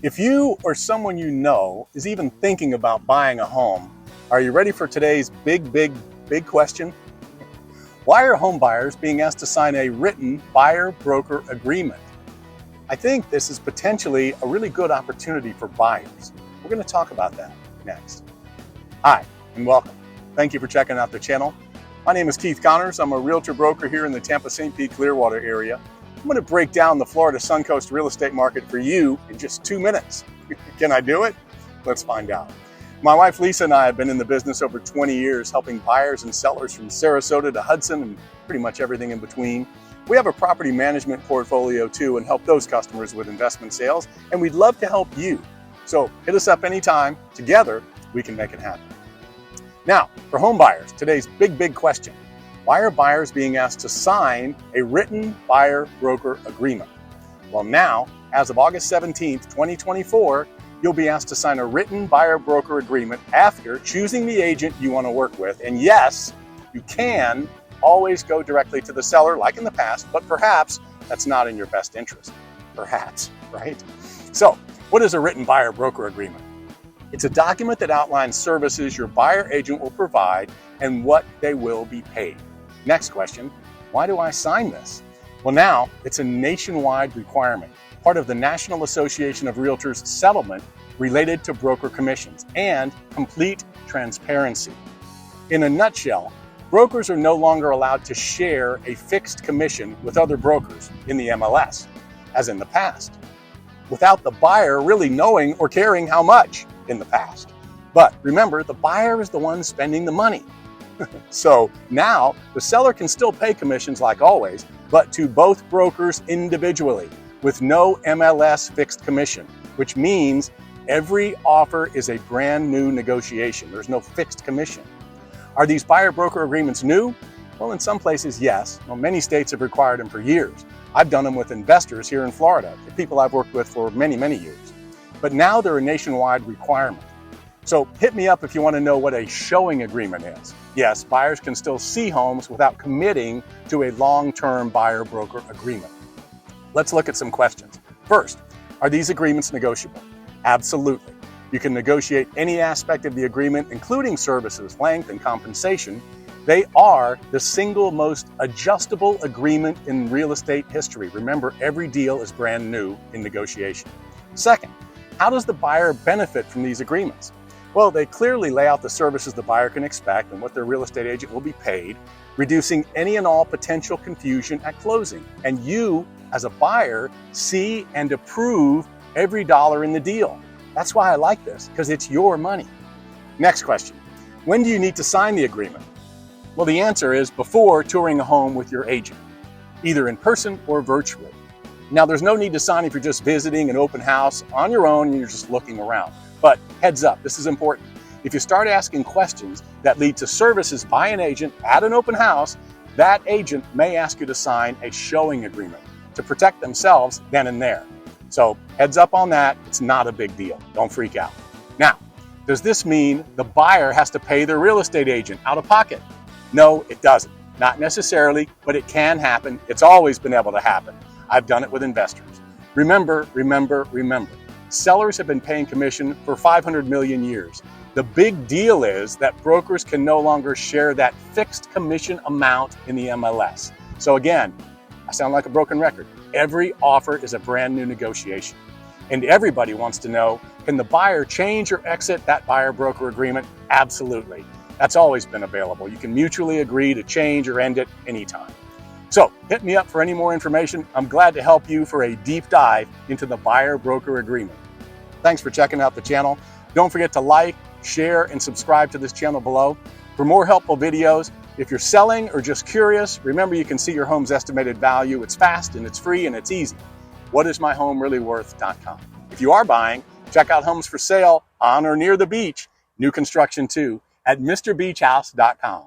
If you or someone you know is even thinking about buying a home, are you ready for today's big question? Why are home buyers being asked to sign a written buyer-broker agreement? I think this is potentially a really good opportunity for buyers. We're going to talk about that next. Hi, and welcome. Thank you for checking out the channel. My name is Keith Connors. I'm a realtor broker here in the Tampa-St. Pete Clearwater area. I'm going to break down the Florida Suncoast real estate market for you in just 2 minutes. Can I do it? Let's find out. My wife Lisa and I have been in the business over 20 years, helping buyers and sellers from Sarasota to Hudson and pretty much everything in between. We have a property management portfolio too and help those customers with investment sales, and we'd love to help you. So hit us up anytime. Together, we can make it happen. Now, for home buyers, today's big question. Why are buyers being asked to sign a written buyer-broker agreement? Well, now, as of August 17th, 2024, you'll be asked to sign a written buyer-broker agreement after choosing the agent you want to work with. And yes, you can always go directly to the seller like in the past, but perhaps that's not in your best interest. Perhaps, right? So, what is a written buyer-broker agreement? It's a document that outlines services your buyer agent will provide and what they will be paid. Next question, why do I sign this? Well, now it's a nationwide requirement, part of the National Association of Realtors settlement related to broker commissions and complete transparency. In a nutshell, brokers are no longer allowed to share a fixed commission with other brokers in the MLS, as in the past, without the buyer really knowing or caring how much in the past. But remember, the buyer is the one spending the money. So now the seller can still pay commissions like always, but to both brokers individually with no MLS fixed commission, which means every offer is a brand new negotiation. There's no fixed commission. Are these buyer-broker agreements new? Well, in some places, yes. Well, many states have required them for years. I've done them with investors here in Florida, people I've worked with for many years. But now they're a nationwide requirement. So hit me up if you want to know what a showing agreement is. Yes, buyers can still see homes without committing to a long-term buyer-broker agreement. Let's look at some questions. First, are these agreements negotiable? Absolutely. You can negotiate any aspect of the agreement, including services, length, and compensation. They are the single most adjustable agreement in real estate history. Remember, every deal is brand new in negotiation. Second, how does the buyer benefit from these agreements? Well, they clearly lay out the services the buyer can expect and what their real estate agent will be paid, reducing any and all potential confusion at closing. And you, as a buyer, see and approve every dollar in the deal. That's why I like this, because it's your money. Next question, when do you need to sign the agreement? Well, the answer is before touring a home with your agent, either in person or virtually. Now, there's no need to sign if you're just visiting an open house on your own and you're just looking around. But heads up, this is important. If you start asking questions that lead to services by an agent at an open house, that agent may ask you to sign a showing agreement to protect themselves then and there. So heads up on that, it's not a big deal. Don't freak out. Now, does this mean the buyer has to pay their real estate agent out of pocket? No, it doesn't. Not necessarily, but it can happen. It's always been able to happen. I've done it with investors. Remember, sellers have been paying commission for 500 million years. The big deal is that brokers can no longer share that fixed commission amount in the MLS. So again, I sound like a broken record. Every offer is a brand new negotiation. And everybody wants to know, can the buyer change or exit that buyer-broker agreement? Absolutely. That's always been available. You can mutually agree to change or end it anytime. So hit me up for any more information. I'm glad to help you for a deep dive into the buyer-broker agreement. Thanks for checking out the channel. Don't forget to like, share, and subscribe to this channel below. For more helpful videos, if you're selling or just curious, remember you can see your home's estimated value. It's fast and it's free and it's easy. Whatismyhomereallyworth.com. If you are buying, check out homes for sale on or near the beach, new construction too, at MrBeachHouse.com.